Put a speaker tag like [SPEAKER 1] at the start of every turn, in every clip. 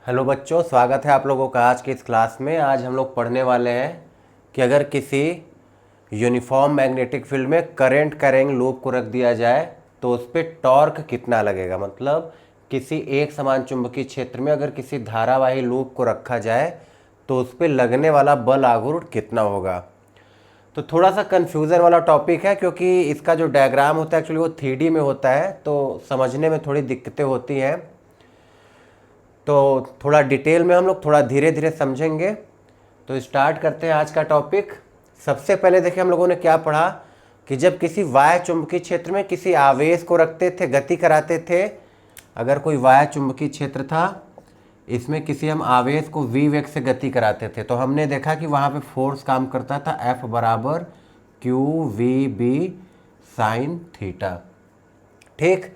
[SPEAKER 1] Hello बच्चों, स्वागत है आप लोगों का आज की इस क्लास में। आज हम लोग पढ़ने वाले हैं कि अगर किसी यूनिफॉर्म मैग्नेटिक फील्ड में करंट कैरिंग लूप को रख दिया जाए तो उस पर टॉर्क कितना लगेगा। मतलब किसी एक समान चुंबकीय क्षेत्र में अगर किसी धारावाही लूप को रखा जाए तो उस पर लगने वाला बल आघूर्ण कितना होगा। तो थोड़ा सा कन्फ्यूज़न वाला टॉपिक है क्योंकि इसका जो डायग्राम होता है एक्चुअली वो 3D में होता है, तो समझने में थोड़ी दिक्कतें होती हैं। तो थोड़ा डिटेल में हम लोग थोड़ा धीरे धीरे समझेंगे। तो स्टार्ट करते हैं आज का टॉपिक। सबसे पहले देखिए हम लोगों ने क्या पढ़ा कि जब किसी वाय चुंबकीय क्षेत्र में किसी आवेश को रखते थे, गति कराते थे। अगर कोई वाय चुंबकीय क्षेत्र था, इसमें किसी हम आवेश को v वेग से गति कराते थे, तो हमने देखा कि वहाँ पे फोर्स काम करता था F बराबर QVB साइन थीटा। ठीक,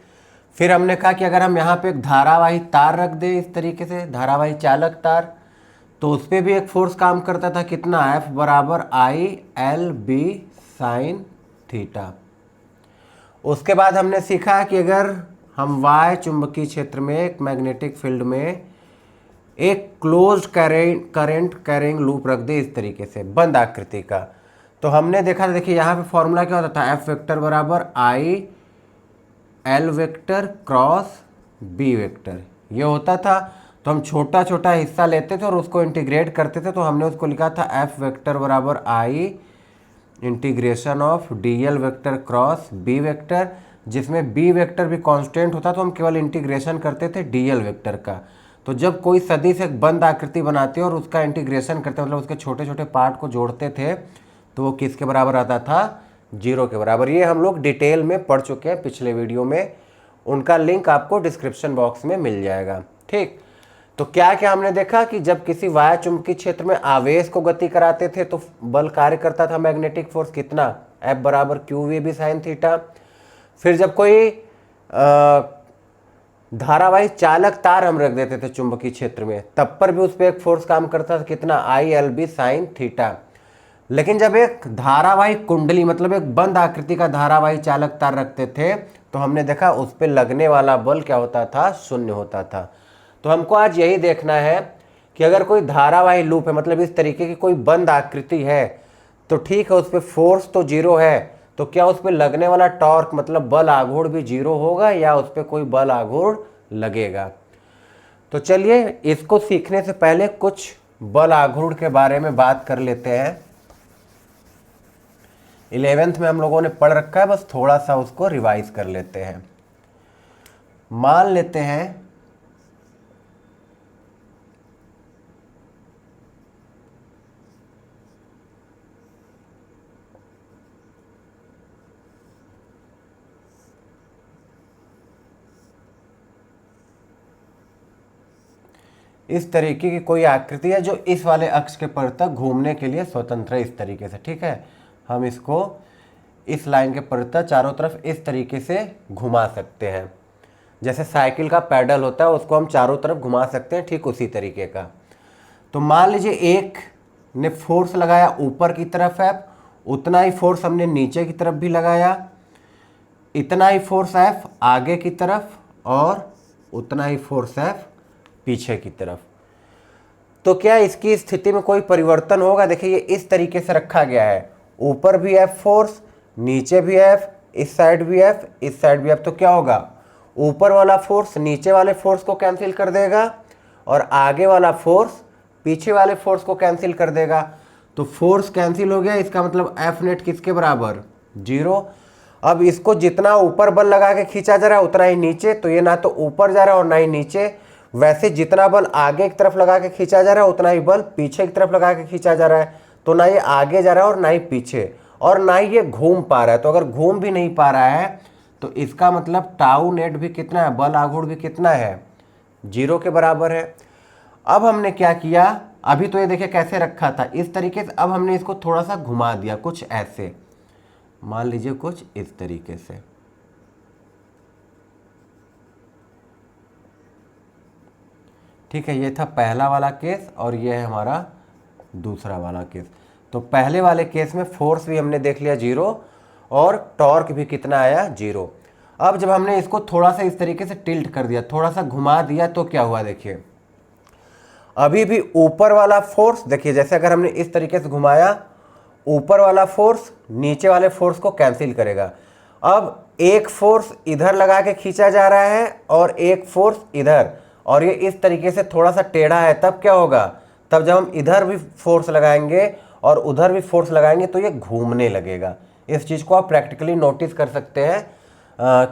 [SPEAKER 1] फिर हमने कहा कि अगर हम यहाँ पे एक धारावाही तार रख दें इस तरीके से, धारावाही चालक तार, तो उस पर भी एक फोर्स काम करता था। कितना? F बराबर ILB साइन थीटा। उसके बाद हमने सीखा कि अगर हम वाय चुंबकीय क्षेत्र में एक मैग्नेटिक फील्ड में एक क्लोज्ड करंट कैरिंग लूप रख दे इस तरीके से, बंद आकृति का, तो हमने देखा, देखिए यहाँ पे फॉर्मूला क्या होता था, F वेक्टर बराबर IL vector cross B vector, ये होता था। तो हम छोटा छोटा हिस्सा लेते थे और उसको इंटीग्रेट करते थे, तो हमने उसको लिखा था F वेक्टर बराबर I integration of DL vector cross B vector, जिसमें B वेक्टर भी कांस्टेंट होता, तो हम केवल इंटीग्रेशन करते थे DL वेक्टर का। तो जब कोई सदिश एक बंद आकृति बनाते और उसका इंटीग्रेशन करते, मतलब उसके छोटे छोटे पार्ट को जोड़ते थे, तो वो किसके बराबर आता था? 0 के बराबर। ये हम लोग डिटेल में पढ़ चुके हैं पिछले वीडियो में, उनका लिंक आपको डिस्क्रिप्शन बॉक्स में मिल जाएगा। ठीक, तो क्या क्या हमने देखा कि जब किसी वाय चुंबकीय क्षेत्र में आवेश को गति कराते थे तो बल कार्य करता था, मैग्नेटिक फोर्स कितना? F बराबर QVB साइन थीटा। फिर जब कोई धारावाही चालक तार हम रख देते थे चुंबकीय क्षेत्र में, तब पर भी उस पर एक फोर्स काम करता था, कितना? ILB sine theta. लेकिन जब एक धारावाही कुंडली, मतलब एक बंद आकृति का धारावाही चालक तार रखते थे, तो हमने देखा उस पर लगने वाला बल क्या होता था? शून्य होता था। तो हमको आज यही देखना है कि अगर कोई धारावाही लूप है, मतलब इस तरीके की कोई बंद आकृति है, तो ठीक है, उस पर फोर्स तो 0 है, तो क्या उस पर लगने वाला टॉर्क मतलब बल आघूर्ण भी 0 होगा या उस पर कोई बल आघूर्ण लगेगा। तो चलिए इसको सीखने से पहले कुछ बल आघूर्ण के बारे में बात कर लेते हैं। 11th में हम लोगों ने पढ़ रखा है, बस थोड़ा सा उसको रिवाइज कर लेते हैं। मान लेते हैं इस तरीके की कोई आकृति है जो इस वाले अक्ष के पर तक घूमने के लिए स्वतंत्र है, इस तरीके से। ठीक है, हम इसको इस लाइन के पर तक चारों तरफ इस तरीके से घुमा सकते हैं, जैसे साइकिल का पैडल होता है उसको हम चारों तरफ घुमा सकते हैं, ठीक उसी तरीके का। तो मान लीजिए एक ने फोर्स लगाया ऊपर की तरफ है, उतना ही फोर्स हमने नीचे की तरफ भी लगाया, इतना ही फोर्स F आगे की तरफ और उतना ही फोर्स F पीछे की तरफ। तो क्या इसकी स्थिति में कोई परिवर्तन होगा? देखिए ये इस तरीके से रखा गया है, ऊपर भी F फोर्स, नीचे भी F, इस साइड भी F, इस साइड भी F। तो क्या होगा? ऊपर वाला फोर्स नीचे वाले फोर्स को कैंसिल कर देगा और आगे वाला फोर्स पीछे वाले फोर्स को कैंसिल कर देगा। तो फोर्स कैंसिल हो गया, इसका मतलब F नेट किसके बराबर? 0। अब इसको जितना ऊपर बल लगा के खींचा जा रहा है उतना ही नीचे, तो ये ना तो ऊपर जा रहा है और ना ही नीचे। वैसे जितना बल आगे की तरफ लगा के खींचा जा रहा है उतना ही बल पीछे की तरफ लगा के खींचा जा रहा है, तो ना ये आगे जा रहा है और ना ही पीछे, और ना ही ये घूम पा रहा है। तो अगर घूम भी नहीं पा रहा है तो इसका मतलब टाउ नेट भी कितना है? बल आघूर्ण भी कितना है? 0 के बराबर है। अब हमने क्या किया, अभी तो ये देखिए कैसे रखा था इस तरीके से, अब हमने इसको थोड़ा सा घुमा दिया, कुछ ऐसे, मान लीजिए कुछ इस तरीके से। ठीक है, ये था पहला वाला केस और ये है हमारा दूसरा वाला केस। तो पहले वाले केस में फोर्स भी हमने देख लिया 0 और टॉर्क भी कितना आया? 0। अब जब हमने इसको थोड़ा सा इस तरीके से टिल्ट कर दिया, थोड़ा सा घुमा दिया, तो क्या हुआ देखिए, अभी भी ऊपर वाला फोर्स देखिए, जैसे अगर हमने इस तरीके से घुमाया, ऊपर वाला फोर्स नीचे वाले फोर्स को कैंसिल करेगा। अब एक फोर्स इधर लगा के खींचा जा रहा है और एक फोर्स इधर, और ये इस तरीके से थोड़ा सा टेढ़ा है, तब क्या होगा, तब जब हम इधर भी फोर्स लगाएंगे और उधर भी फोर्स लगाएंगे तो ये घूमने लगेगा। इस चीज़ को आप प्रैक्टिकली नोटिस कर सकते हैं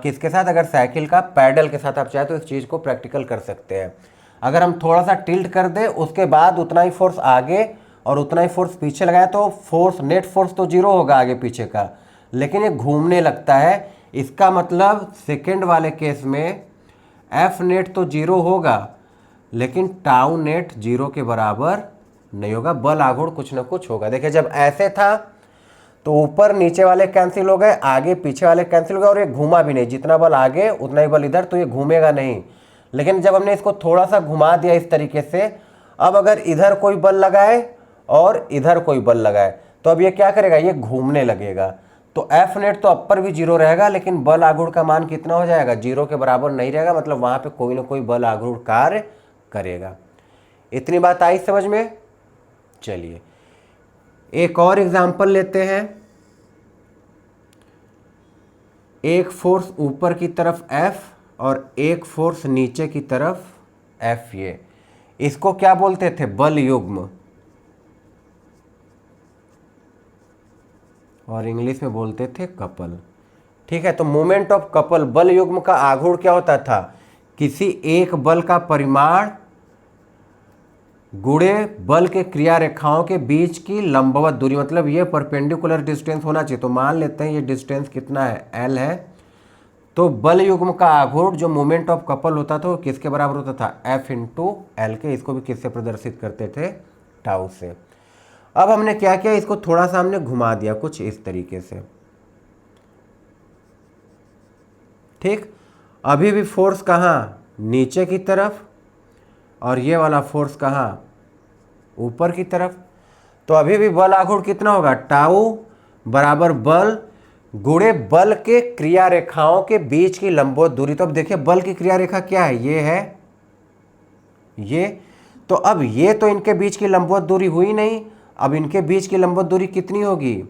[SPEAKER 1] किसके साथ, अगर साइकिल का पैडल के साथ आप चाहे तो इस चीज़ को प्रैक्टिकल कर सकते हैं। अगर हम थोड़ा सा टिल्ट कर दें, उसके बाद उतना ही फोर्स आगे और उतना ही फोर्स पीछे लगाए तो फोर्स, नेट फोर्स तो जीरो होगा आगे पीछे का, लेकिन ये घूमने लगता है। इसका मतलब सेकेंड वाले केस में एफ नेट तो जीरो होगा, लेकिन टाउ नेट जीरो के बराबर नहीं होगा, बल आघूर्ण कुछ ना कुछ होगा। देखिए जब ऐसे था तो ऊपर नीचे वाले कैंसिल हो गए, आगे पीछे वाले कैंसिल हो गए, और ये घूमा भी नहीं, जितना बल आगे उतना ही बल इधर, तो ये घूमेगा नहीं। लेकिन जब हमने इसको थोड़ा सा घुमा दिया इस तरीके से, अब अगर इधर कोई बल लगाए और इधर कोई बल लगाए तो अब ये क्या करेगा, ये घूमने लगेगा। तो एफ नेट तो अपर भी जीरो रहेगा, लेकिन बल आघूर्ण का मान कितना हो जाएगा, जीरो के बराबर नहीं रहेगा, मतलब वहां पे कोई ना कोई बल आघूर्ण कार्य करेगा। इतनी बात आई समझ में। चलिए एक और एग्जांपल लेते हैं। एक फोर्स ऊपर की तरफ F और एक फोर्स नीचे की तरफ F, ये इसको क्या बोलते थे, बल युग्म, और इंग्लिश में बोलते थे कपल। ठीक है, तो मोमेंट ऑफ कपल, बल युग्म का आघूर्ण क्या होता था, किसी एक बल का परिमाण गुणे बल के क्रिया रेखाओं के बीच की लंबवत दूरी, मतलब ये परपेंडिकुलर डिस्टेंस होना चाहिए। तो मान लेते हैं ये डिस्टेंस कितना है, L है, तो बल युग्म का आघूर्ण जो मोमेंट ऑफ कपल होता था वो किसके बराबर होता था, F इंटू एल के। इसको भी किससे प्रदर्शित करते थे, टाउ से। अब हमने क्या किया, इसको थोड़ा सा हमने घुमा दिया कुछ इस तरीके से। ठीक, अभी भी फोर्स कहाँ, नीचे की तरफ, और ये वाला फोर्स कहाँ, ऊपर की तरफ। तो अभी भी बल आघूर्ण कितना होगा, टाउ बराबर बल गुणे बल के क्रिया रेखाओं के बीच की लंबवत दूरी। तो अब देखिए बल की क्रिया रेखा क्या है, ये है ये, तो अब ये तो इनके बीच की लंबवत दूरी हुई नहीं, अब इनके बीच की लंबवत दूरी कितनी होगी,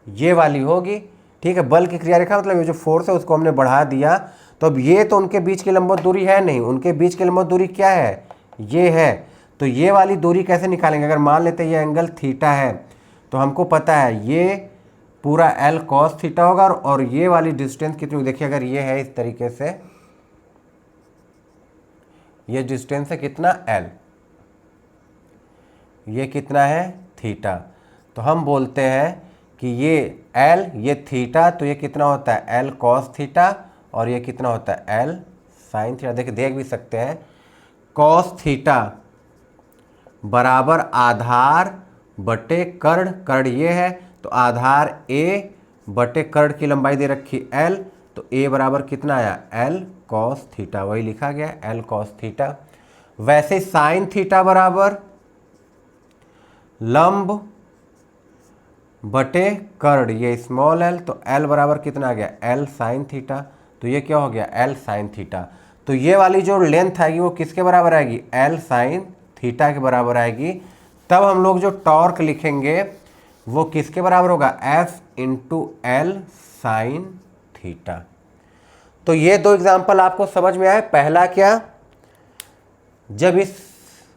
[SPEAKER 1] ये वाली होगी। ठीक है, बल की क्रिया रेखा मतलब ये जो फोर्स है उसको हमने बढ़ा दिया, तो अब ये तो उनके बीच की लंबवत दूरी है नहीं, उनके बीच की लंबवत दूरी क्या है, ये है। तो ये वाली दूरी कैसे निकालेंगे, अगर मान लेते हैं ये एंगल थीटा है, तो हमको पता है ये पूरा L cos थीटा होगा, और ये वाली डिस्टेंस कितनी होगी, देखिए अगर ये है इस तरीके से, ये डिस्टेंस है कितना L, ये कितना है थीटा। तो हम बोलते हैं कि ये L, ये थीटा, तो ये कितना होता है L cos थीटा, और ये कितना होता है L sin थीटा। देखिए देख भी सकते हैं, cos थीटा बराबर आधार बटे कर्ण, कर्ण ये है, तो आधार A बटे कर्ण की लंबाई दे रखी L, तो A बराबर कितना आया, L cos थीटा, वही लिखा गया L cos थीटा। वैसे साइन थीटा बराबर लंब बटे कर्ण, ये स्मॉल l, तो L बराबर कितना आ गया, L साइन थीटा, तो ये क्या हो गया, L साइन थीटा। तो ये वाली जो लेंथ आएगी वो किसके बराबर आएगी, L साइन थीटा के बराबर आएगी। तब हम लोग जो टॉर्क लिखेंगे वो किसके बराबर होगा, F into L sine theta. तो ये दो एग्जाम्पल आपको समझ में आए। पहला क्या, जब इस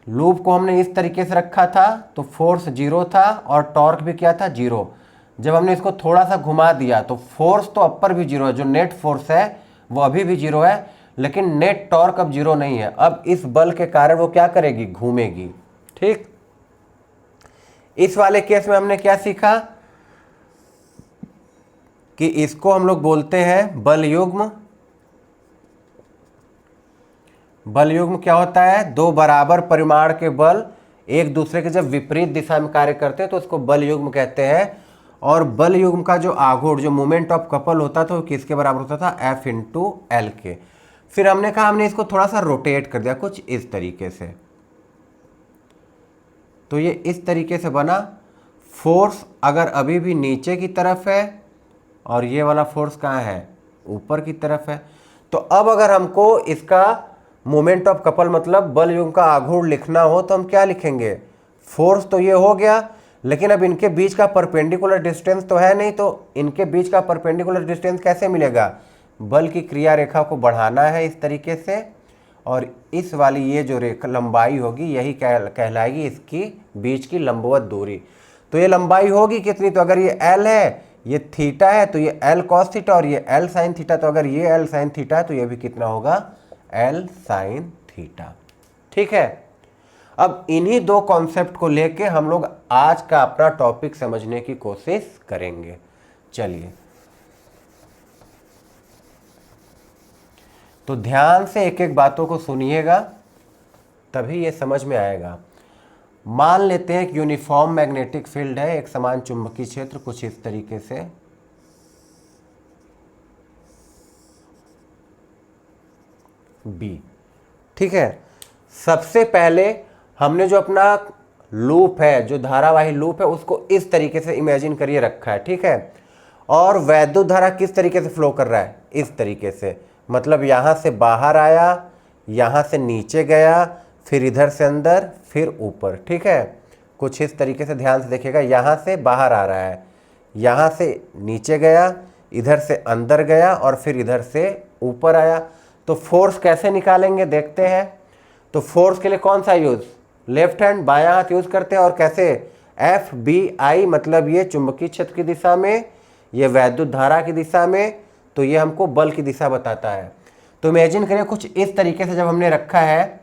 [SPEAKER 1] लूप को हमने इस तरीके से रखा था तो फोर्स जीरो था और टॉर्क भी क्या था, जीरो। जब हमने इसको थोड़ा सा घुमा दिया तो फोर्स तो अपर भी जीरो है, जो नेट फोर्स है वो अभी भी जीरो है, लेकिन नेट टॉर्क अब जीरो नहीं है। अब इस बल के कारण वो क्या करेगी, घूमेगी। ठीक, इस वाले केस में हमने क्या सीखा कि इसको हम लोग बोलते हैं बल युग्म। बल युग्म क्या होता है, दो बराबर परिमाण के बल एक दूसरे के जब विपरीत दिशा में कार्य करते हैं तो उसको बल युग्म कहते हैं। और बल युग्म का जो आघूर्ण, जो मोमेंट ऑफ कपल होता था वो किसके बराबर होता था, F इंटू एल के। फिर हमने कहा हमने इसको थोड़ा सा रोटेट कर दिया कुछ इस तरीके से, तो ये इस तरीके से बना। फोर्स अगर अभी भी नीचे की तरफ है और ये वाला फोर्स कहाँ है, ऊपर की तरफ है, तो अब अगर हमको इसका मोमेंट ऑफ कपल मतलब बल युग्म का आघूर्ण लिखना हो तो हम क्या लिखेंगे, फोर्स तो ये हो गया, लेकिन अब इनके बीच का परपेंडिकुलर डिस्टेंस तो है नहीं, तो इनके बीच का परपेंडिकुलर डिस्टेंस कैसे मिलेगा, बल की क्रिया रेखा को बढ़ाना है इस तरीके से, और इस वाली ये जो रेखा लंबाई होगी यही कहलाएगी इसकी बीच की लंबवत दूरी। तो ये लंबाई होगी कितनी, तो अगर ये L है, ये थीटा है, तो ये L cos थीटा और ये L sin थीटा, तो अगर ये L sin थीटा है तो ये भी कितना होगा, L sin थीटा। ठीक है, अब इन्हीं दो कॉन्सेप्ट को लेके हम लोग आज का अपना टॉपिक समझने की कोशिश करेंगे। चलिए, तो ध्यान से एक एक बातों को सुनिएगा तभी ये समझ में आएगा। मान लेते हैं कि यूनिफॉर्म मैग्नेटिक फील्ड है, एक समान चुंबकीय क्षेत्र कुछ इस तरीके से, बी। ठीक है, सबसे पहले हमने जो अपना लूप है, जो धारावाही लूप है, उसको इस तरीके से इमेजिन करिए रखा है। ठीक है, और वैद्युत धारा किस तरीके से फ्लो कर रहा है, इस तरीके से, मतलब यहाँ से बाहर आया, यहाँ से नीचे गया, फिर इधर से अंदर, फिर ऊपर। ठीक है, कुछ इस तरीके से ध्यान से देखिएगा, यहाँ से बाहर आ रहा है, यहाँ से नीचे गया, इधर से अंदर गया और फिर इधर से ऊपर आया। तो फोर्स कैसे निकालेंगे देखते हैं। तो फोर्स के लिए कौन सा यूज़, लेफ्ट हैंड बायां हाथ यूज़ करते हैं, और कैसे, एफ बी आई, मतलब ये चुंबकीय क्षेत्र की दिशा में, ये वैद्युत धारा की दिशा में, तो ये हमको बल की दिशा बताता है। तो इमेजिन करिए कुछ इस तरीके से जब हमने रखा है,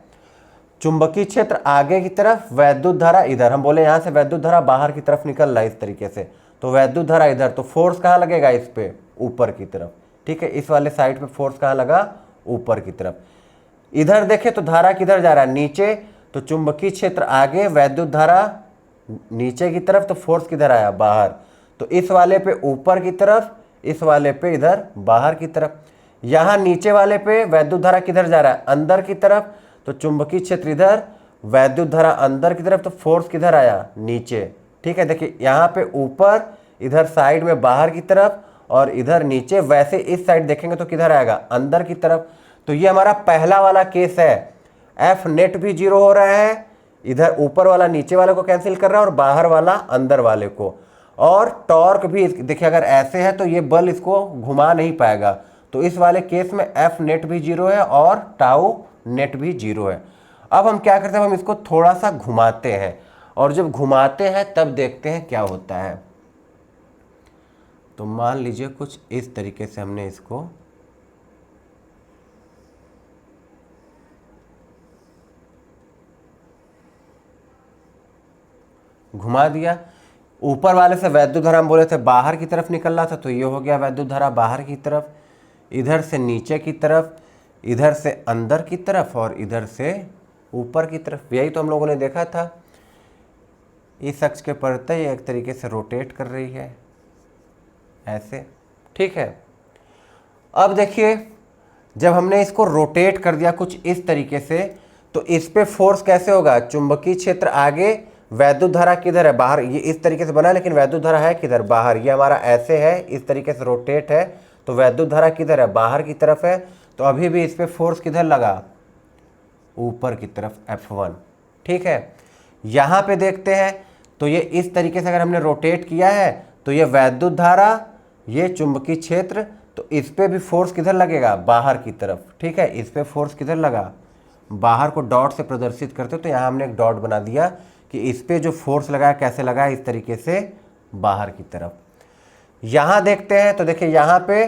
[SPEAKER 1] चुंबकीय क्षेत्र आगे की तरफ, वैद्युत धारा इधर, हम बोले यहाँ से वैद्युत धारा बाहर की तरफ निकल रहा है इस तरीके से, तो वैद्युत धारा इधर, तो फोर्स कहाँ लगेगा, इस पे, ऊपर की तरफ। ठीक है, इस वाले साइड पे फोर्स कहाँ लगा, ऊपर की तरफ। इधर देखे तो धारा किधर जा रहा है, नीचे, तो चुंबकीय क्षेत्र आगे, वैद्युत धारा नीचे की तरफ, तो फोर्स किधर आया, बाहर। तो इस वाले पे ऊपर की तरफ, इस वाले पे इधर बाहर की तरफ। यहाँ नीचे वाले पे वैद्युत धारा किधर जा रहा है, अंदर की तरफ, तो चुंबकीय क्षेत्र इधर, वैद्युत धारा अंदर की तरफ, तो फोर्स किधर आया, नीचे। ठीक है, देखिए यहाँ पे ऊपर, इधर साइड में बाहर की तरफ, और इधर नीचे। वैसे इस साइड देखेंगे तो किधर आएगा, अंदर की तरफ। तो ये हमारा पहला वाला केस है, एफ नेट भी जीरो हो रहा है, इधर ऊपर वाला नीचे वाले को कैंसिल कर रहा है और बाहर वाला अंदर वाले को। और टॉर्क भी देखिए, अगर ऐसे है तो ये बल इसको घुमा नहीं पाएगा, तो इस वाले केस में एफ नेट भी जीरो है और टाउ नेट भी जीरो है। अब हम क्या करते हैं, हम इसको थोड़ा सा घुमाते हैं, और जब घुमाते हैं तब देखते हैं क्या होता है। तो मान लीजिए कुछ इस तरीके से हमने इसको घुमा दिया। ऊपर वाले से वैद्युत धारा हम बोले थे बाहर की तरफ निकल रहा था, तो ये हो गया वैद्युत धारा बाहर की तरफ, इधर से नीचे की तरफ, इधर से अंदर की तरफ, और इधर से ऊपर की तरफ। यही तो हम लोगों ने देखा था। इस अक्ष के प्रति ये एक तरीके से रोटेट कर रही है ऐसे। ठीक है, अब देखिए जब हमने इसको रोटेट कर दिया कुछ इस तरीके से, तो इस पे फोर्स कैसे होगा, चुंबकीय क्षेत्र आगे, वैद्युत धारा किधर है, बाहर। ये इस तरीके से बना, लेकिन वैद्युत धारा है किधर, बाहर। ये हमारा ऐसे है, इस तरीके से रोटेट है, तो वैद्युत धारा किधर है, बाहर की तरफ है। तो अभी भी इस पे फोर्स किधर लगा, ऊपर की तरफ, F1। ठीक है, यहाँ पे देखते हैं तो ये इस तरीके से अगर हमने रोटेट किया है, तो ये वैद्युत धारा, ये चुंबकीय क्षेत्र, तो इस पे भी फोर्स किधर लगेगा, बाहर की तरफ। ठीक है, इस पे फोर्स किधर लगा, बाहर को डॉट से प्रदर्शित करते हो, तो यहाँ हमने एक डॉट बना दिया कि इस पे जो फोर्स लगा है कैसे लगा है, इस तरीके से बाहर की तरफ। यहाँ देखते हैं तो देखिए यहाँ पे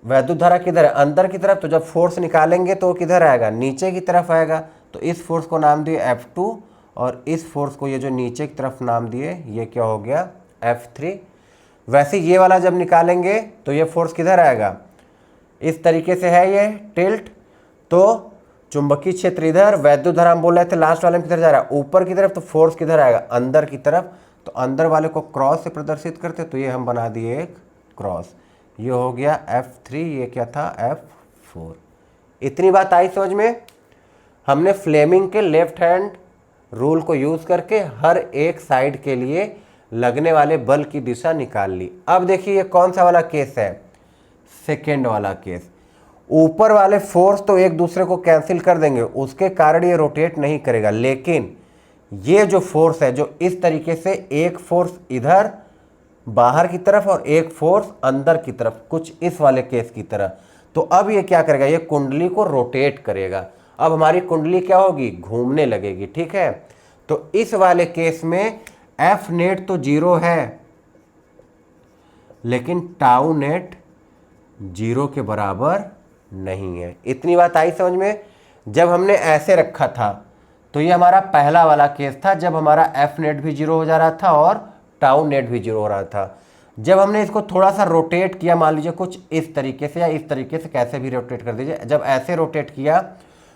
[SPEAKER 1] वैद्युत धारा किधर है, अंदर की तरफ, तो जब फोर्स निकालेंगे तो किधर आएगा, नीचे की तरफ आएगा। तो इस फोर्स को नाम दिए F2, और इस फोर्स को ये जो नीचे की तरफ नाम दिए, ये क्या हो गया, F3। वैसे ये वाला जब निकालेंगे तो ये फोर्स किधर आएगा, इस तरीके से है ये टिल्ट, तो चुंबकीय क्षेत्र इधर, वैद्युत धारा हम बोल रहे थे लास्ट वाले में किधर जा रहा है, ऊपर की तरफ, तो फोर्स किधर आएगा, अंदर की तरफ। तो अंदर वाले को क्रॉस से प्रदर्शित करते, तो ये हम बना दिए एक क्रॉस, ये हो गया F3, ये क्या था, F4। इतनी बात आई समझ में। हमने फ्लेमिंग के लेफ्ट हैंड रूल को यूज़ करके हर एक साइड के लिए लगने वाले बल की दिशा निकाल ली। अब देखिए ये कौन सा वाला केस है, सेकेंड वाला केस। ऊपर वाले फोर्स तो एक दूसरे को कैंसिल कर देंगे, उसके कारण ये रोटेट नहीं करेगा। लेकिन ये जो फोर्स है, जो इस तरीके से एक फोर्स इधर बाहर की तरफ और एक फोर्स अंदर की तरफ, कुछ इस वाले केस की तरह, तो अब ये क्या करेगा, ये कुंडली को रोटेट करेगा। अब हमारी कुंडली क्या होगी, घूमने लगेगी। ठीक है, तो इस वाले केस में एफ नेट तो 0 है, लेकिन टाउ नेट 0 के बराबर नहीं है। इतनी बात आई समझ में। जब हमने ऐसे रखा था तो ये हमारा पहला वाला केस था, जब हमारा एफ नेट भी 0 हो जा रहा था और टाउ नेट भी 0 हो रहा था। जब हमने इसको थोड़ा सा रोटेट किया, मान लीजिए कुछ इस तरीके से या इस तरीके से, कैसे भी रोटेट कर दीजिए, जब ऐसे रोटेट किया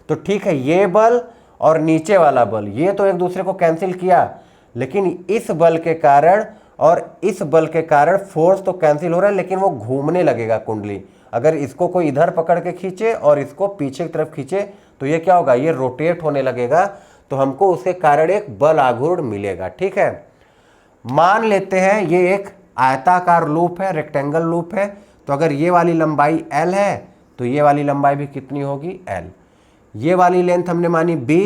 [SPEAKER 1] तो ठीक है, ये बल और नीचे वाला बल ये तो एक दूसरे को कैंसिल किया, लेकिन इस बल के कारण और इस बल के कारण फोर्स तो कैंसिल हो रहा है, लेकिन वो घूमने लगेगा कुंडली। अगर इसको कोई इधर पकड़ के खींचे और इसको पीछे की तरफ खींचे तो ये क्या होगा, ये रोटेट होने लगेगा, तो हमको उसके कारण एक बल आघूर्ण मिलेगा। ठीक है, मान लेते हैं ये एक आयताकार लूप है, रेक्टेंगल लूप है, तो अगर ये वाली लंबाई L है तो ये वाली लंबाई भी कितनी होगी, L। ये वाली लेंथ हमने मानी B,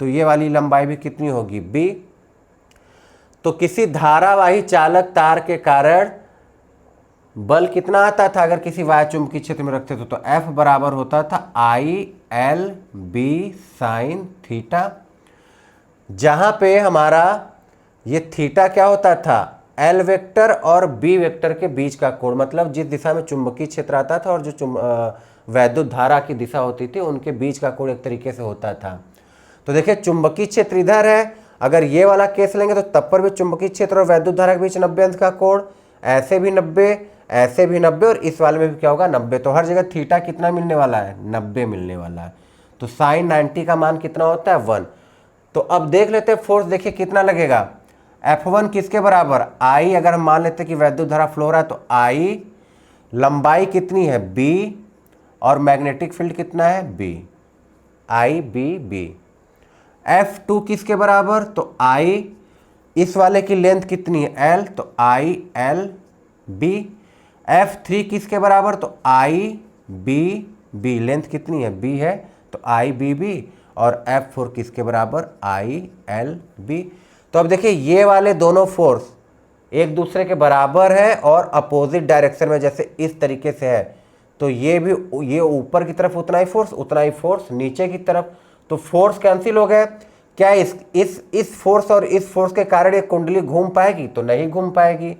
[SPEAKER 1] तो ये वाली लंबाई भी कितनी होगी, B। तो किसी धारावाही चालक तार के कारण बल कितना आता था, अगर किसी वायु चुंबकीय क्षेत्र में रखते तो F बराबर होता था ILB साइन थीटा, जहां पे हमारा ये थीटा क्या होता था, L वेक्टर और B वेक्टर के बीच का कोण, मतलब जिस दिशा में चुंबकीय क्षेत्र आता था और जो वैद्युत धारा की दिशा होती थी, उनके बीच का कोण एक तरीके से होता था। तो देखिए चुंबकीय क्षेत्र इधर है, अगर ये वाला केस लेंगे तो तब पर भी चुंबकीय क्षेत्र और वैद्युत धारा के बीच 90 अंश का कोण, ऐसे भी 90, ऐसे भी 90 और इस वाले में भी क्या होगा, 90। तो हर जगह थीटा कितना मिलने वाला है, 90 मिलने वाला है। तो साइन 90 का मान कितना होता है, 1। तो अब देख लेते हैं फोर्स, देखिए कितना लगेगा, F1 किसके बराबर, I। अगर हम मान लेते हैं कि वैद्युत धारा फ्लो रहा है तो I, लंबाई कितनी है B और मैग्नेटिक फील्ड कितना है B, IBB। F2 किसके बराबर, तो I, इस वाले की लेंथ कितनी है L, तो ILB। F3 किसके बराबर, तो IBB, लेंथ कितनी है B है, तो IBB। और F4 किसके बराबर, ILB। तो अब देखिए ये वाले दोनों फोर्स एक दूसरे के बराबर है और अपोजिट डायरेक्शन में, जैसे इस तरीके से है, तो ये भी, ये ऊपर की तरफ उतना ही फोर्स नीचे की तरफ, तो फोर्स कैंसिल हो गए। क्या इस फोर्स और इस फोर्स के कारण एक कुंडली घूम पाएगी, तो नहीं घूम पाएगी।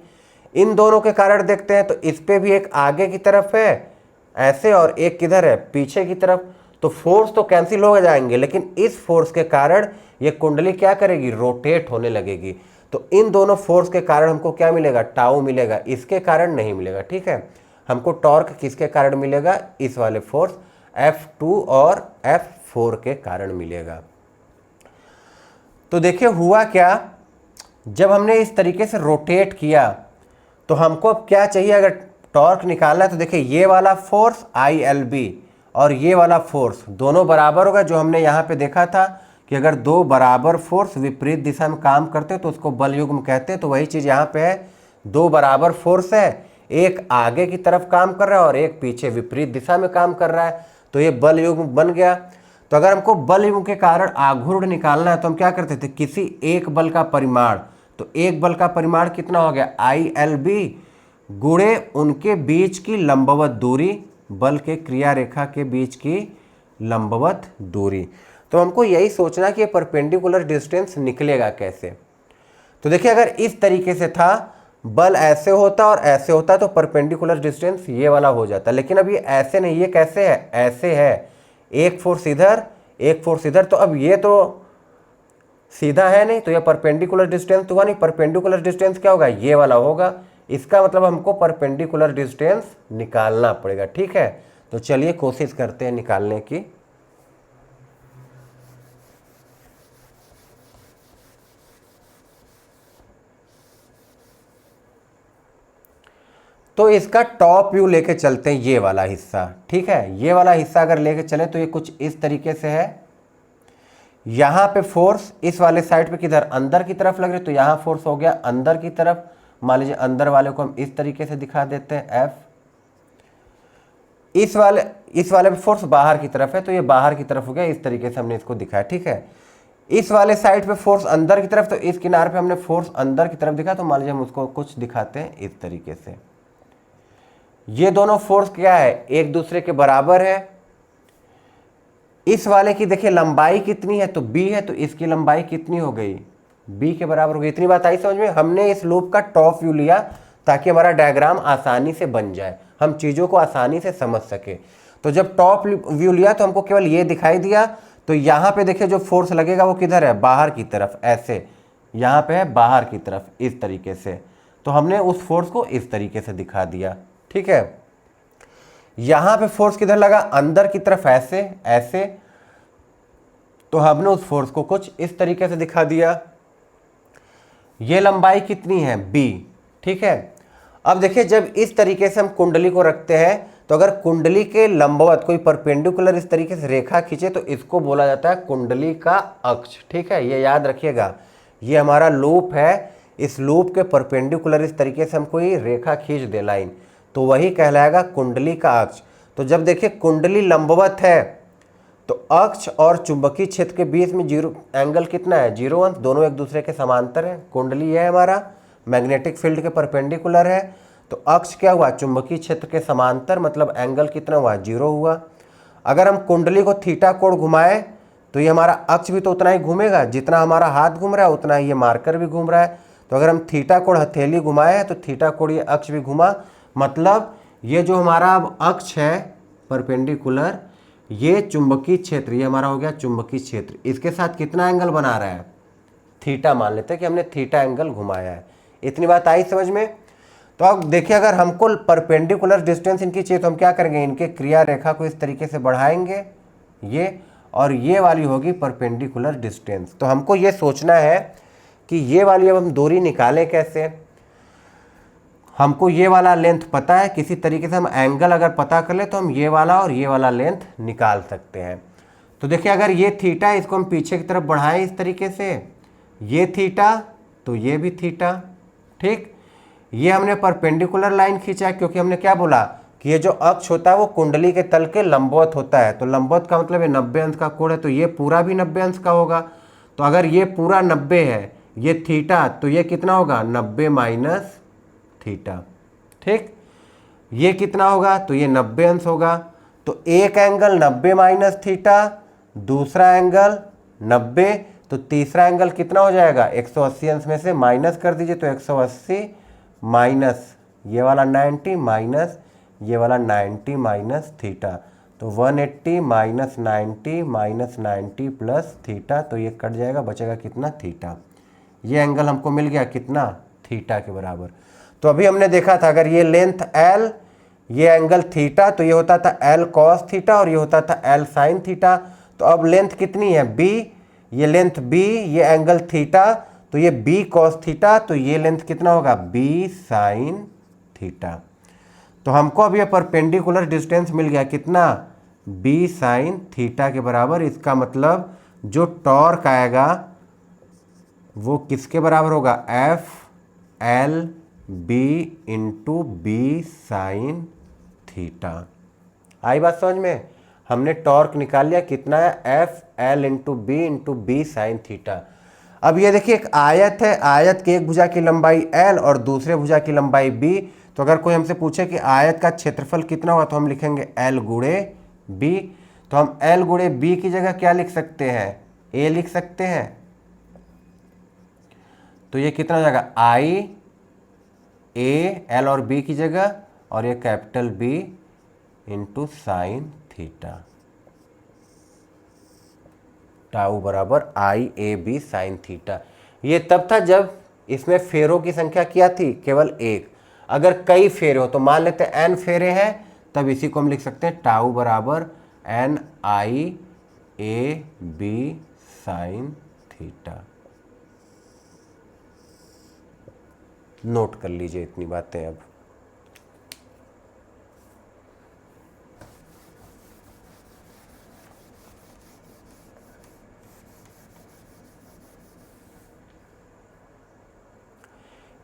[SPEAKER 1] इन दोनों के कारण देखते हैं, तो इस पे भी एक आगे की तरफ है ऐसे और एक किधर है, पीछे की तरफ, तो फोर्स तो कैंसिल हो जाएंगे, लेकिन इस फोर्स के कारण ये कुंडली क्या करेगी, रोटेट होने लगेगी। तो इन दोनों फोर्स के कारण हमको क्या मिलेगा, टाउ मिलेगा, इसके कारण नहीं मिलेगा। ठीक है, हमको टॉर्क किसके कारण मिलेगा, इस वाले फोर्स F2 और F4 के कारण मिलेगा। तो देखिए हुआ क्या, जब हमने इस तरीके से रोटेट किया तो हमको अब क्या चाहिए, अगर टॉर्क निकालना है तो देखिए ये वाला फोर्स ILB और ये वाला फोर्स दोनों बराबर होगा। जो हमने यहाँ पे देखा था कि अगर दो बराबर फोर्स विपरीत दिशा में काम करते तो उसको बल युग्म कहते हैं, तो वही चीज़ यहाँ पे है। दो बराबर फोर्स है, एक आगे की तरफ काम कर रहा है और एक पीछे विपरीत दिशा में काम कर रहा है, तो ये बल युग्म बन गया। तो अगर हमको बल युग्म के कारण आघूर्ण निकालना है तो हम क्या करते थे, किसी एक बल का परिमाण, तो एक बल का परिमाण कितना हो गया, ILB गुणे उनके बीच की लंबवत दूरी, बल के क्रिया रेखा के बीच की लंबवत दूरी। तो हमको यही सोचना कि ये परपेंडिकुलर डिस्टेंस निकलेगा कैसे। तो देखिए अगर इस तरीके से था, बल ऐसे होता और ऐसे होता तो परपेंडिकुलर डिस्टेंस ये वाला हो जाता, लेकिन अब ये ऐसे नहीं, ये कैसे है, ऐसे है, एक फोर्स इधर एक फोर्स इधर, तो अब ये तो सीधा है नहीं, तो ये परपेंडिकुलर डिस्टेंस तो हुआ नहीं। परपेंडिकुलर डिस्टेंस क्या होगा, ये वाला होगा। इसका मतलब हमको परपेंडिकुलर डिस्टेंस निकालना पड़ेगा। ठीक है, तो चलिए कोशिश करते हैं निकालने की। तो इसका टॉप व्यू लेके चलते हैं, ये वाला हिस्सा। ठीक है, ये वाला हिस्सा अगर लेके चले तो ये कुछ इस तरीके से है। यहाँ पे फोर्स इस वाले साइड पे किधर, अंदर की तरफ लग रही, तो यहाँ फोर्स हो गया अंदर की तरफ। मान लीजिए अंदर वाले को हम इस तरीके से दिखा देते हैं F। इस वाले पे फोर्स बाहर की तरफ है, तो ये बाहर की तरफ हो गया, इस तरीके से हमने इसको दिखाया, ठीक है। इस वाले साइड पे फोर्स अंदर की तरफ, तो इस किनारे पे हमने फोर्स अंदर की तरफ दिखा, तो मान लीजिए हम उसको कुछ दिखाते हैं इस तरीके से। ये दोनों फोर्स क्या है, एक दूसरे के बराबर है। इस वाले की देखिए लंबाई कितनी है, तो b है, तो इसकी लंबाई कितनी हो गई, b के बराबर हो गई। इतनी बात आई समझ में। हमने इस लूप का टॉप व्यू लिया ताकि हमारा डायग्राम आसानी से बन जाए, हम चीज़ों को आसानी से समझ सके। तो जब टॉप व्यू लिया तो हमको केवल ये दिखाई दिया, तो यहाँ पे देखिए जो फोर्स लगेगा वो किधर है, बाहर की तरफ, ऐसे यहाँ पे है बाहर की तरफ, इस तरीके से। तो हमने उस फोर्स को इस तरीके से दिखा दिया, ठीक है। यहाँ पे फोर्स किधर लगा, अंदर की तरफ, ऐसे ऐसे, तो हमने उस फोर्स को कुछ इस तरीके से दिखा दिया। ये लंबाई कितनी है, b, ठीक है। अब देखिए जब इस तरीके से हम कुंडली को रखते हैं, तो अगर कुंडली के लंबवत कोई परपेंडिकुलर इस तरीके से रेखा खींचे तो इसको बोला जाता है कुंडली का अक्ष, ठीक है। ये याद रखिएगा, ये हमारा लूप है, इस लूप के परपेंडिकुलर इस तरीके से हम कोई रेखा खींच दे लाइन, तो वही कहलाएगा कुंडली का अक्ष। तो जब देखिए कुंडली लंबवत है तो अक्ष और चुंबकीय क्षेत्र के बीच में जीरो एंगल कितना है, 0 अंश, दोनों एक दूसरे के समांतर है। कुंडली है हमारा, मैग्नेटिक फील्ड के परपेंडिकुलर है, तो अक्ष क्या हुआ, चुंबकीय क्षेत्र के समांतर, मतलब एंगल कितना हुआ, 0 हुआ। अगर हम कुंडली को थीटा कोण घुमाएं तो ये हमारा अक्ष भी तो उतना ही घूमेगा, जितना हमारा हाथ घूम रहा है उतना ही ये मार्कर भी घूम रहा है। तो अगर हम थीटा कोण हथेली घुमाए हैं तो थीटा कोण ये अक्ष भी घुमा, मतलब ये जो हमारा अब अक्ष है परपेंडिकुलर, ये चुंबकीय क्षेत्र, ये हमारा हो गया चुंबकीय क्षेत्र, इसके साथ कितना एंगल बना रहा है, थीटा। मान लेते हैं कि हमने थीटा एंगल घुमाया है। इतनी बात आई समझ में। तो अब देखिए अगर हमको परपेंडिकुलर डिस्टेंस इनकी चाहिए तो हम क्या करेंगे, इनके क्रिया रेखा को इस तरीके से बढ़ाएंगे, ये, और ये वाली होगी परपेंडिकुलर डिस्टेंस। तो हमको ये सोचना है कि ये वाली अब हम दूरी निकालें कैसे। हमको ये वाला लेंथ पता है, किसी तरीके से हम एंगल अगर पता कर ले तो हम ये वाला और ये वाला लेंथ निकाल सकते हैं। तो देखिए अगर ये थीटा है, इसको हम पीछे की तरफ बढ़ाएं इस तरीके से, ये थीटा तो ये भी थीटा, ठीक। ये हमने परपेंडिकुलर लाइन खींचा है क्योंकि हमने क्या बोला कि ये जो अक्ष होता है वो कुंडली के तल के लंबवत होता है, तो लंबवत का मतलब ये 90 अंश का कोण है, तो ये पूरा भी 90 अंश का होगा। तो अगर ये पूरा 90 है, ये थीटा, तो ये कितना होगा, 90 माइनस थीटा, ठीक। ये कितना होगा, तो ये 90 अंश होगा। तो एक एंगल 90 माइनस थीटा, दूसरा एंगल 90, तो तीसरा एंगल कितना हो जाएगा, 180 अंश में से माइनस कर दीजिए, तो 180 माइनस ये वाला 90 माइनस ये वाला 90 माइनस थीटा, तो 180 माइनस 90 प्लस थीटा, तो ये कट जाएगा, बचेगा कितना, थीटा। ये एंगल हमको मिल गया कितना, थीटा के बराबर। तो अभी हमने देखा था अगर ये लेंथ L, ये एंगल थीटा, तो ये होता था L cos थीटा और ये होता था L sin थीटा। तो अब लेंथ कितनी है, B, ये लेंथ B, ये एंगल थीटा, तो ये B cos थीटा, तो ये लेंथ कितना होगा, B sin थीटा। तो हमको अब ये परपेंडिकुलर डिस्टेंस मिल गया कितना, B sin थीटा के बराबर। इसका मतलब जो टॉर्क आएगा वो किसके बराबर होगा, F L B into B sine theta. आई बात समझ में। हमने टॉर्क निकाल लिया, कितना है, F L into B sine theta. अब ये देखिए एक आयत है, आयत के एक भुजा की लंबाई L और दूसरे भुजा की लंबाई B। तो अगर कोई हमसे पूछे कि आयत का क्षेत्रफल कितना हुआ तो हम लिखेंगे L गुणे B। तो हम L गुणे B की जगह क्या लिख सकते हैं, A लिख सकते हैं। तो ये कितना हो जाएगा, I A, L और B की जगह, और ये capital B into sine theta, tau बराबर IAB साइन थीटा। ये तब था जब इसमें फेरों की संख्या क्या थी, केवल एक। अगर कई फेरे हो तो मान लेते हैं n फेरे हैं, तब इसी को हम लिख सकते हैं टाउ बराबर NIAB साइन थीटा। नोट कर लीजिए इतनी बातें। अब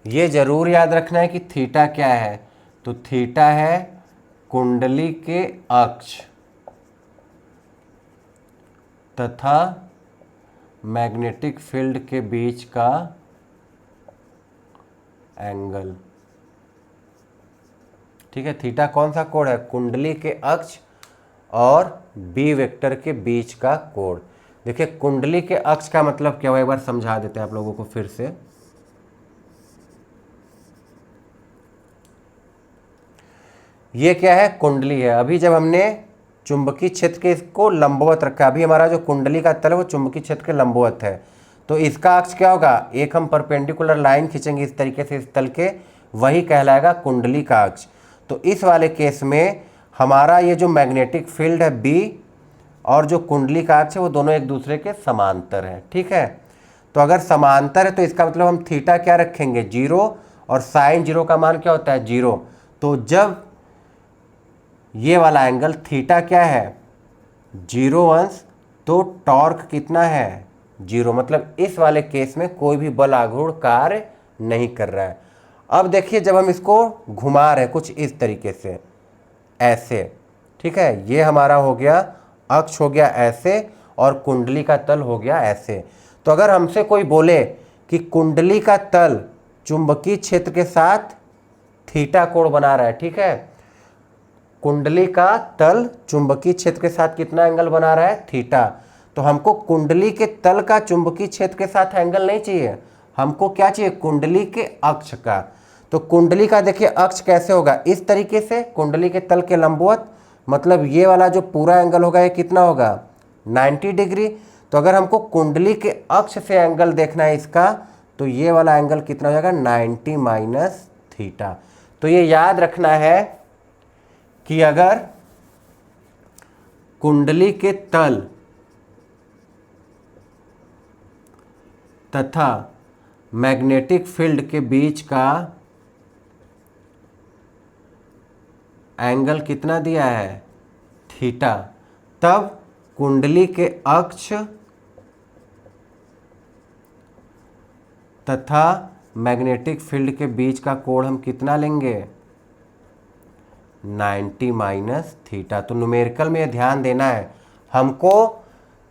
[SPEAKER 1] ये जरूर याद रखना है कि थीटा क्या है, तो थीटा है कुंडली के अक्ष तथा मैग्नेटिक फील्ड के बीच का एंगल। ठीक है, थीटा कौन सा कोण है? कुंडली के अक्ष और बी वेक्टर के बीच का कोण। देखिए कुंडली के अक्ष का मतलब क्या हुआ, एक बार समझा देते हैं आप लोगों को फिर से। ये क्या है? कुंडली है। अभी जब हमने चुंबकीय क्षेत्र के इसको लंबवत रखा, अभी हमारा जो कुंडली का तल है वो चुंबकीय क्षेत्र के लंबवत है, तो इसका अक्ष क्या होगा? एक हम परपेंडिकुलर लाइन खींचेंगे इस तरीके से इस तल के, वही कहलाएगा कुंडली का अक्ष। तो इस वाले केस में हमारा ये जो मैग्नेटिक फील्ड है बी और जो कुंडली का अक्ष है वो दोनों एक दूसरे के समांतर है। ठीक है, तो अगर समांतर है तो इसका मतलब हम थीटा क्या रखेंगे? 0, और साइन 0 का मान क्या होता है? 0। तो जब ये वाला एंगल थीटा क्या है? 0 अंश, तो टॉर्क कितना है? 0। मतलब इस वाले केस में कोई भी बल आघूर्ण कार्य नहीं कर रहा है। अब देखिए जब हम इसको घुमा रहे हैं कुछ इस तरीके से, ऐसे, ठीक है, ये हमारा हो गया अक्ष हो गया ऐसे, और कुंडली का तल हो गया ऐसे। तो अगर हमसे कोई बोले कि कुंडली का तल चुंबकीय क्षेत्र के साथ थीटा कोण बना रहा है, ठीक है, कुंडली का तल चुंबकीय क्षेत्र के साथ कितना एंगल बना रहा है? थीटा। तो हमको कुंडली के तल का चुंबकीय क्षेत्र के साथ एंगल नहीं चाहिए, हमको क्या चाहिए? कुंडली के अक्ष का। तो कुंडली का देखिए अक्ष कैसे होगा? इस तरीके से कुंडली के तल के लंबवत, मतलब ये वाला जो पूरा एंगल होगा ये कितना होगा? 90 डिग्री। तो अगर हमको कुंडली के अक्ष से एंगल देखना है इसका, तो ये वाला एंगल कितना हो जाएगा? 90 माइनस थीटा। तो ये याद रखना है कि अगर कुंडली के तल तथा मैग्नेटिक फील्ड के बीच का एंगल कितना दिया है? थीटा, तब कुंडली के अक्ष तथा मैग्नेटिक फील्ड के बीच का कोण हम कितना लेंगे? 90 माइनस थीटा। तो न्यूमेरिकल में ध्यान देना है, हमको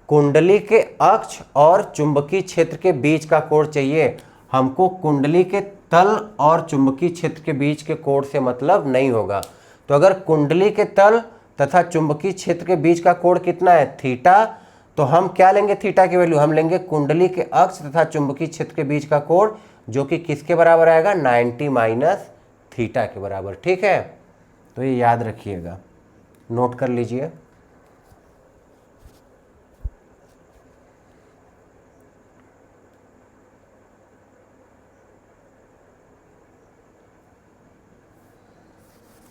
[SPEAKER 1] कुंडली के अक्ष और चुंबकीय क्षेत्र के बीच का कोण चाहिए, हमको कुंडली के तल और चुंबकीय क्षेत्र के बीच के कोण से मतलब नहीं होगा। तो अगर कुंडली के तल तथा चुंबकीय क्षेत्र के बीच का कोण कितना है? थीटा, तो हम क्या लेंगे? थीटा की वैल्यू हम लेंगे कुंडली के अक्ष तथा चुंबकीय क्षेत्र के बीच का कोण, जो कि किसके बराबर आएगा? 90 माइनस थीटा के बराबर। ठीक है, तो ये याद रखिएगा, नोट कर लीजिए।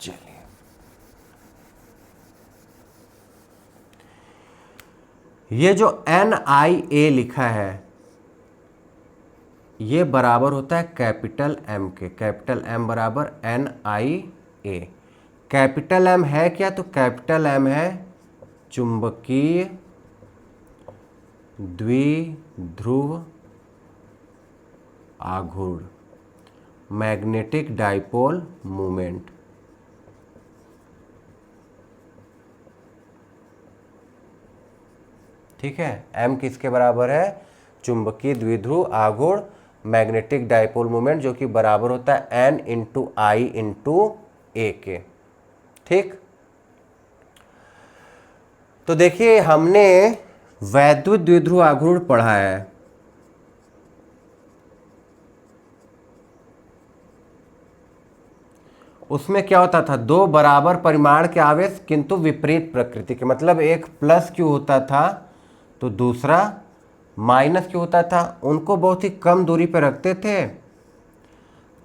[SPEAKER 1] चलिए ये जो NIA लिखा है ये बराबर होता है कैपिटल M के। कैपिटल M बराबर NIA। कैपिटल M है क्या? तो कैपिटल M है चुंबकीय द्विध्रुव आघूर्ण, मैग्नेटिक डाइपोल मोमेंट। ठीक है, M किसके बराबर है? चुंबकीय द्विध्रुव आघूर्ण, मैग्नेटिक डाइपोल मोमेंट, जो कि बराबर होता है N into I into A के। ठीक, तो देखिए हमने वैद्युत द्विध्रुव आघूर्ण पढ़ा है, उसमें क्या होता था? दो बराबर परिमाण के आवेश किंतु विपरीत प्रकृति के, मतलब एक प्लस क्यू होता था तो दूसरा माइनस क्यू होता था, उनको बहुत ही कम दूरी पर रखते थे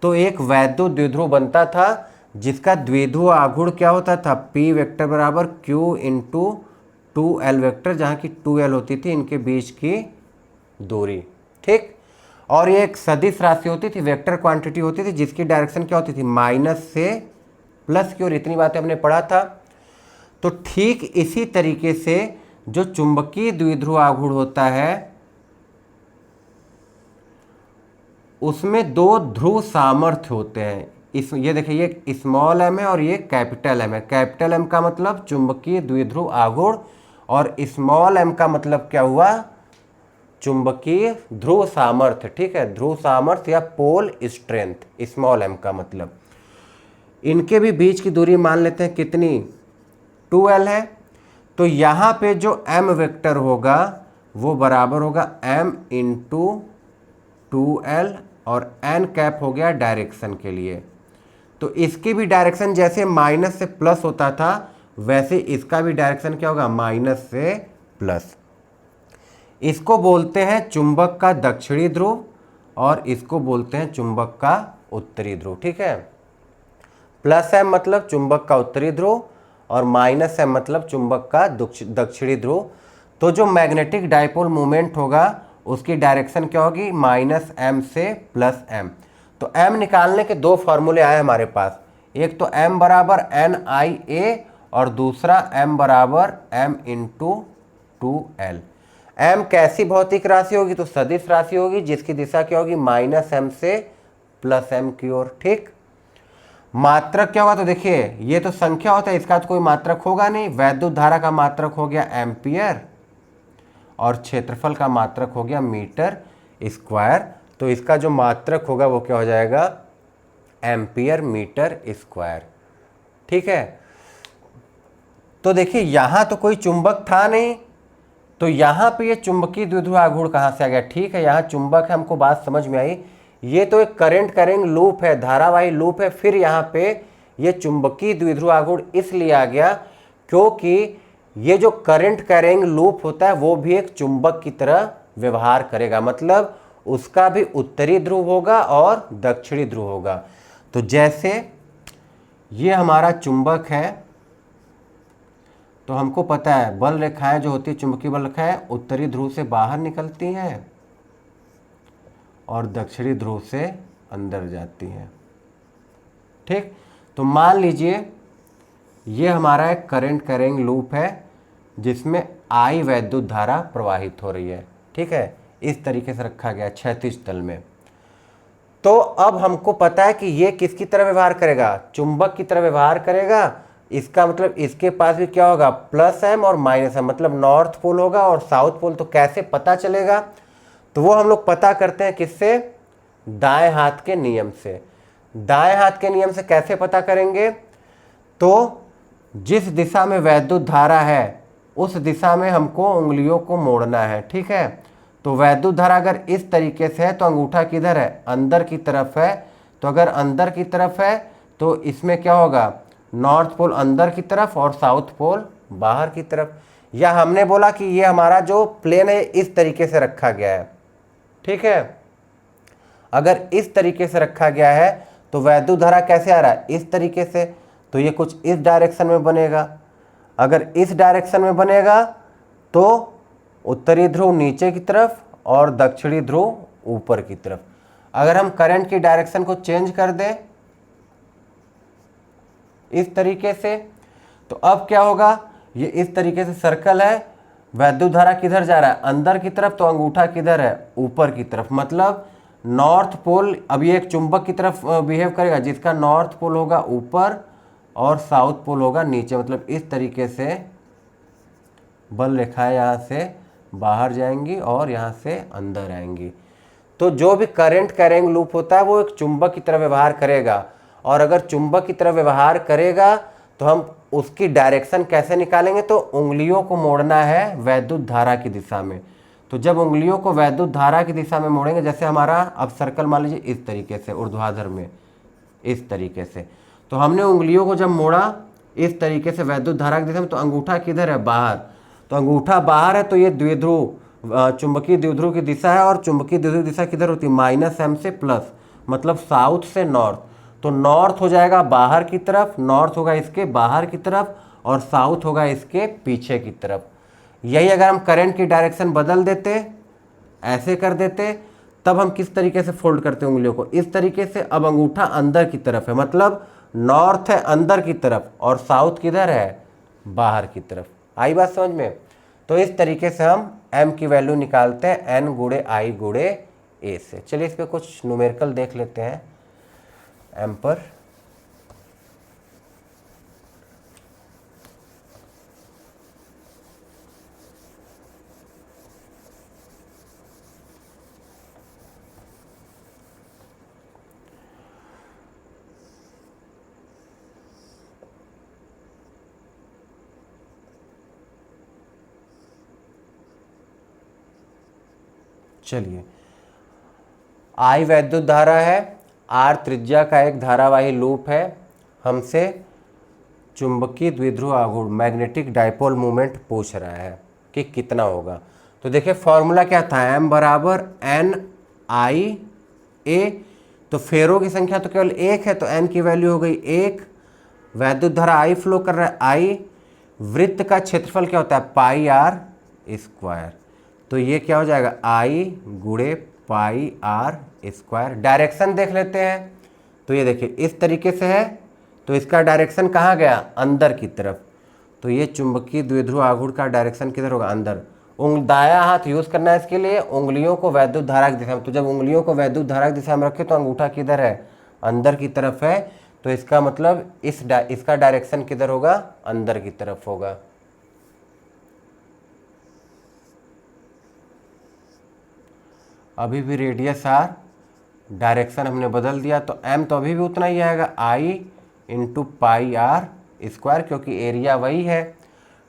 [SPEAKER 1] तो एक वैद्युत द्विध्रुव बनता था, जिसका द्विध्रुव आघूर्ण क्या होता था? P वेक्टर बराबर Q इंटू 2L वेक्टर, जहाँ की 2L होती थी इनके बीच की दूरी। ठीक, और ये एक सदिश राशि होती थी, वेक्टर क्वांटिटी होती थी, जिसकी डायरेक्शन क्या होती थी? माइनस से प्लस की ओर। इतनी बातें हमने पढ़ा था। तो ठीक इसी तरीके से जो चुंबकीय द्विध्रुव आघूर्ण होता है उसमें दो ध्रुव सामर्थ्य होते हैं, ये देखिए, ये स्मॉल एम है और ये कैपिटल एम है। कैपिटल एम का मतलब चुंबकीय द्विध्रुव आघूर्ण और स्मॉल एम का मतलब क्या हुआ, चुंबकीय ध्रुव सामर्थ्य। ठीक है, ध्रुव सामर्थ्य या पोल स्ट्रेंथ, स्मॉल एम का मतलब। इनके भी बीच की दूरी मान लेते हैं कितनी, 2l है। तो यहाँ पे जो m वेक्टर होगा वो बराबर होगा m इंटू 2l और n कैप हो गया डायरेक्शन के लिए। तो इसकी भी डायरेक्शन जैसे माइनस से प्लस होता था वैसे इसका भी डायरेक्शन क्या होगा, माइनस से प्लस। इसको बोलते हैं चुंबक का दक्षिणी ध्रुव और इसको बोलते हैं चुंबक का उत्तरी ध्रुव। ठीक है, प्लस एम मतलब चुंबक का उत्तरी ध्रुव और माइनस एम मतलब चुंबक का दक्षिणी ध्रुव। तो जो मैग्नेटिक डाइपोल मूवमेंट होगा उसकी डायरेक्शन क्या होगी, माइनस एम से प्लस एम। तो एम निकालने के दो फॉर्मूले आए हमारे पास, एक तो एम बराबर एन आई ए और दूसरा एम बराबर एम इंटू 2l। एम कैसी भौतिक राशि होगी, तो सदिश राशि होगी जिसकी दिशा क्या होगी, माइनस एम से प्लस एम की ओर। ठीक, मात्रक क्या होगा, तो देखिए ये तो संख्या होता है, इसका तो कोई मात्रक होगा नहीं। वैद्युत धारा का मात्रक हो गया एम्पियर और क्षेत्रफल का मात्रक हो गया मीटर स्क्वायर। तो इसका जो मात्रक होगा वो क्या हो जाएगा, एम्पियर मीटर स्क्वायर। ठीक है, तो देखिए यहाँ तो कोई चुंबक था नहीं, तो यहाँ पे ये चुंबकीय द्विध्रुव आघूर्ण कहाँ से आ गया। ठीक है, यहाँ चुंबक है, हमको बात समझ में आई। ये तो एक करंट कैरिंग लूप है, धारावाही लूप है। फिर यहाँ पे ये चुंबकीय द्विध्रुव आघूर्ण इसलिए आ गया क्योंकि ये जो करंट कैरिंग लूप होता है वो भी एक चुंबक की तरह व्यवहार करेगा, मतलब उसका भी उत्तरी ध्रुव होगा और दक्षिणी ध्रुव होगा। तो जैसे ये हमारा चुंबक है, तो हमको पता है बल रेखाएं जो होती है, चुंबकीय बल रेखाएं उत्तरी ध्रुव से बाहर निकलती हैं और दक्षिणी ध्रुव से अंदर जाती हैं। ठीक, तो मान लीजिए ये हमारा एक करंट कैरिंग लूप है जिसमें I वैद्युत धारा प्रवाहित हो रही है। ठीक है, इस तरीके से रखा गया क्षैतिज तल में। तो अब हमको पता है कि ये किसकी तरह व्यवहार करेगा, चुंबक की तरह व्यवहार करेगा। इसका मतलब इसके पास भी क्या होगा, प्लस एम और माइनस एम, मतलब नॉर्थ पोल होगा और साउथ पोल। तो कैसे पता चलेगा, तो वो हम लोग पता करते हैं किससे, दाएं हाथ के नियम से। दाएं हाथ के नियम से कैसे पता करेंगे, तो जिस दिशा में वैद्युत धारा है उस दिशा में हमको उंगलियों को मोड़ना है। ठीक है, तो वैद्युत धारा अगर इस तरीके से है तो अंगूठा किधर है, अंदर की तरफ है। तो अगर अंदर की तरफ है तो इसमें क्या होगा, नॉर्थ पोल अंदर की तरफ और साउथ पोल बाहर की तरफ। या हमने बोला कि ये हमारा जो प्लेन है इस तरीके से रखा गया है। ठीक है, अगर इस तरीके से रखा गया है तो वैद्युत धारा कैसे आ रहा है, इस तरीके से। तो ये कुछ इस डायरेक्शन में बनेगा। अगर इस डायरेक्शन में बनेगा तो उत्तरी ध्रुव नीचे की तरफ और दक्षिणी ध्रुव ऊपर की तरफ। अगर हम करंट की डायरेक्शन को चेंज कर दें इस तरीके से, तो अब क्या होगा, ये इस तरीके से सर्कल है, वैद्युत धारा किधर जा रहा है, अंदर की तरफ। तो अंगूठा किधर है, ऊपर की तरफ। मतलब नॉर्थ पोल अब ये एक चुंबक की तरफ बिहेव करेगा जिसका नॉर्थ पोल होगा ऊपर और साउथ पोल होगा नीचे। मतलब इस तरीके से बल रेखाएं यहाँ से बाहर जाएंगी और यहाँ से अंदर आएंगी। तो जो भी करंट कैरिंग लूप होता है वो एक चुंबक की तरह व्यवहार करेगा। और अगर चुंबक की तरह व्यवहार करेगा तो हम उसकी डायरेक्शन कैसे निकालेंगे, तो उंगलियों को मोड़ना है वैद्युत धारा की दिशा में। तो जब उंगलियों को वैद्युत धारा की दिशा में मोड़ेंगे, जैसे हमारा अब सर्कल मान लीजिए इस तरीके से ऊर्ध्वाधर में इस तरीके से, तो हमने उंगलियों को जब मोड़ा इस तरीके से वैद्युत धारा की दिशा में, तो अंगूठा किधर है, बाहर। तो अंगूठा बाहर है तो ये द्विध्रुव चुंबकीय द्विध्रुव की दिशा है। और चुंबकीय द्विध्रुव दिशा किधर होती है, माइनस एम से प्लस, मतलब साउथ से नॉर्थ। तो नॉर्थ हो जाएगा बाहर की तरफ, नॉर्थ होगा इसके बाहर की तरफ और साउथ होगा इसके पीछे की तरफ। यही अगर हम करंट की डायरेक्शन बदल देते, ऐसे कर देते, तब हम किस तरीके से फोल्ड करते हैं उंगलियों को, इस तरीके से। अब अंगूठा अंदर की तरफ है, मतलब नॉर्थ है अंदर की तरफ और साउथ किधर है, बाहर की तरफ। आई बात समझ में। तो इस तरीके से हम m की वैल्यू निकालते हैं n गुणे I गुणे a से। चलिए इस पर कुछ न्यूमेरिकल देख लेते हैं m पर। चलिए, I वैद्युत धारा है, R त्रिज्या का एक धारावाही लूप है, हमसे चुंबकीय द्विध्रुव आघूर्ण मैग्नेटिक डाइपोल मोमेंट पूछ रहा है कि कितना होगा। तो देखिए फॉर्मूला क्या था, m बराबर n i a, तो फेरों की संख्या तो केवल एक है तो n की वैल्यू हो गई 1, वैद्युत धारा I फ्लो कर रहा है I, वृत्त का क्षेत्रफल क्या होता है पाई r स्क्वायर, तो ये क्या हो जाएगा I गुणे पाई r स्क्वायर। डायरेक्शन देख लेते हैं, तो ये देखिए इस तरीके से है, तो इसका डायरेक्शन कहाँ गया अंदर की तरफ, तो ये चुंबकीय द्विध्रुव आघूर्ण का डायरेक्शन किधर होगा अंदर। दायां हाथ यूज करना है इसके लिए, उंगलियों को वैद्युत धारा की दिशा में, तो जब उंगलियों को वैद्युत धारा की दिशा में रखे तो अंगूठा किधर है अंदर की तरफ है, तो इसका मतलब इसका डायरेक्शन किधर होगा अंदर की तरफ होगा। अभी भी रेडियस r, डायरेक्शन हमने बदल दिया, तो m तो अभी भी उतना ही आएगा I into pi r square, क्योंकि एरिया वही है।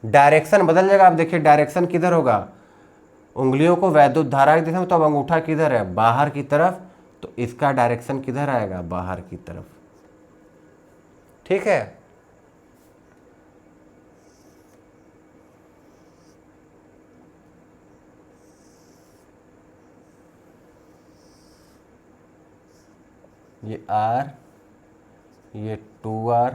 [SPEAKER 1] डायरेक्शन बदल जाएगा, आप देखिए डायरेक्शन किधर होगा, उंगलियों को वैद्युत धारा की दिशा में, तो अब अंगूठा किधर है बाहर की तरफ, तो इसका डायरेक्शन किधर आएगा बाहर की तरफ। ठीक है, ये R ये 2R,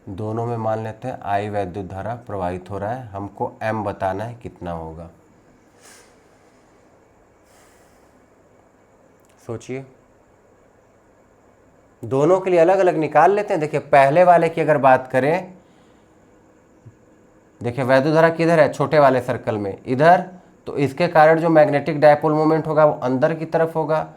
[SPEAKER 1] दोनों में मान लेते हैं I वैद्युत धारा प्रवाहित हो रहा है, हमको M बताना है कितना होगा। सोचिए, दोनों के लिए अलग अलग निकाल लेते हैं। देखिए पहले वाले की अगर बात करें, देखिए वैद्युत धारा किधर है छोटे वाले सर्कल में इधर, तो इसके कारण जो मैग्नेटिक डायपोल मोमेंट होगा वो अंदर की तरफ होगा।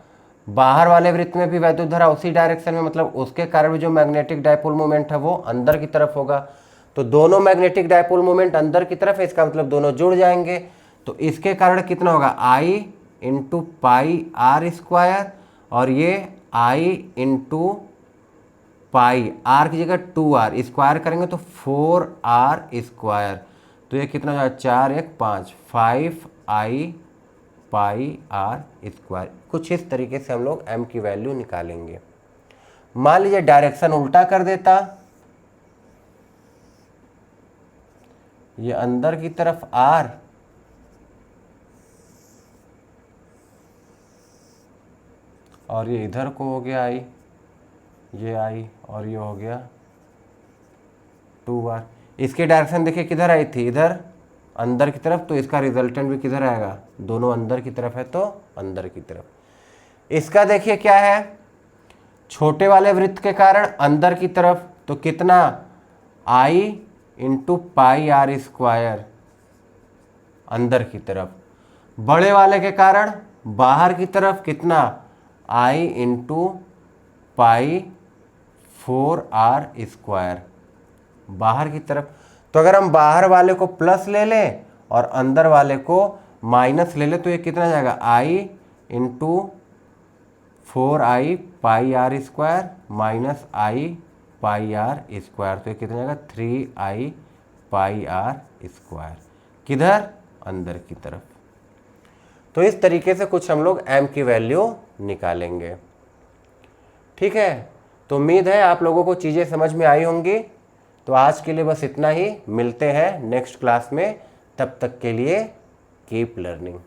[SPEAKER 1] बाहर वाले वृत्त में भी वैद्युत धारा उसी डायरेक्शन में, मतलब उसके कारण भी जो मैग्नेटिक डायपोल मोमेंट है वो अंदर की तरफ होगा। तो दोनों मैग्नेटिक डायपोल मोमेंट अंदर की तरफ है, इसका मतलब दोनों जुड़ जाएंगे, तो इसके कारण कितना होगा I into pi r square, और ये I इंटू पाई r की जगह 2r स्क्वायर करेंगे तो 4r स्क्वायर, तो ये कितना होगा 4 1 5 5I पाई r स्क्वायर। कुछ इस तरीके से हम लोग m की वैल्यू निकालेंगे। मान लीजिए डायरेक्शन उल्टा कर देता, ये अंदर की तरफ r, और ये इधर को हो गया I, ये I, और ये हो गया 2r। इसकी डायरेक्शन देखिए किधर आई थी इधर अंदर की तरफ, तो इसका रिजल्टेंट भी किधर आएगा, दोनों अंदर की तरफ है तो अंदर की तरफ। इसका देखिए क्या है, छोटे वाले वृत्त के कारण अंदर की तरफ, तो कितना I into pi r square अंदर की तरफ। बड़े वाले के कारण बाहर की तरफ कितना I into pi 4r square बाहर की तरफ। तो अगर हम बाहर वाले को प्लस ले लें और अंदर वाले को माइनस ले लें, तो ये कितना जाएगा I into 4I pi r square minus I pi r square, तो ये कितना जाएगा 3I पाई r स्क्वायर, किधर अंदर की तरफ। तो इस तरीके से कुछ हम लोग m की वैल्यू निकालेंगे। ठीक है, तो उम्मीद है आप लोगों को चीज़ें समझ में आई होंगी। तो आज के लिए बस इतना ही, मिलते हैं नेक्स्ट क्लास में, तब तक के लिए कीप लर्निंग।